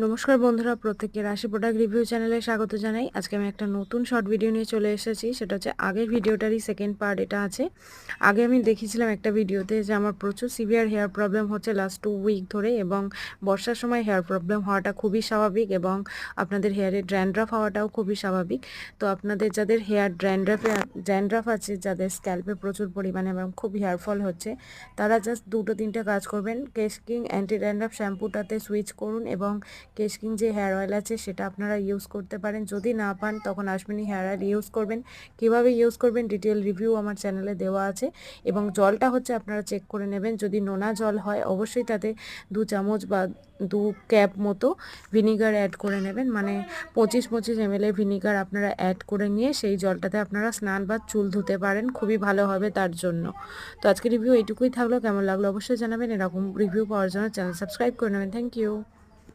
নমস্কার বন্ধুরা, প্রত্যেককে রাশি প্রোডাক্ট রিভিউ চ্যানেলে স্বাগত জানাই। আজকে আমি একটা নতুন শর্ট ভিডিও নিয়ে চলে এসেছি। সেটা হচ্ছে আগের ভিডিওটারই সেকেন্ড পার্ট এটা আছে। আগে আমি দেখিয়েছিলাম একটা ভিডিওতে যে আমার প্রচুর সিভিয়ার হেয়ার প্রবলেম হচ্ছে লাস্ট 2 উইক ধরে, এবং বর্ষার সময় হেয়ার প্রবলেম হওয়াটা খুবই স্বাভাবিক, এবং আপনাদের হেয়ারে ড্র্যান্ড্রাফ হওয়াটাও খুবই স্বাভাবিক। তো আপনাদের যাদের হেয়ার ড্র্যান্ড্রাফ আছে, যাদের স্ক্যাল্পে প্রচুর পরিমাণে এবং খুব হেয়ার ফল হচ্ছে, তারা জাস্ট 2-3টে কাজ করবেন। কেশ কিং অ্যান্টি ড্র্যান্ড্রাফ শ্যাম্পুটাতে সুইচ করুন, এবং কেশ কিং যে হেয়ার অয়েল আছে সেটা আপনারা ইউজ করতে পারেন। যদি না পান তখন আশমিনি হেয়ার অয়েল ইউজ করবেন। কিভাবে ইউজ করবেন ডিটেল রিভিউ আমার চ্যানেলে দেওয়া আছে। এবং জলটা হচ্ছে আপনারা চেক করে নেবেন, যদি নোনা জল হয় অবশ্যই তাতে 2 চামচ বা 2 ক্যাপ মতো ভিনিগার অ্যাড করে নেবেন। মানে 25-25 ml ভিনিগার আপনারা অ্যাড করে নিয়ে সেই জলটাতে আপনারা স্নান বা চুল ধুতে পারেন, খুবই ভালো হবে তার জন্য। তো আজকে রিভিউ এইটুকুই থাকলো। কেমন লাগলো অবশ্যই জানাবেন। এরকম রিভিউ পাওয়ার জন্য চ্যানেল সাবস্ক্রাইব করে নেবেন। Thank you.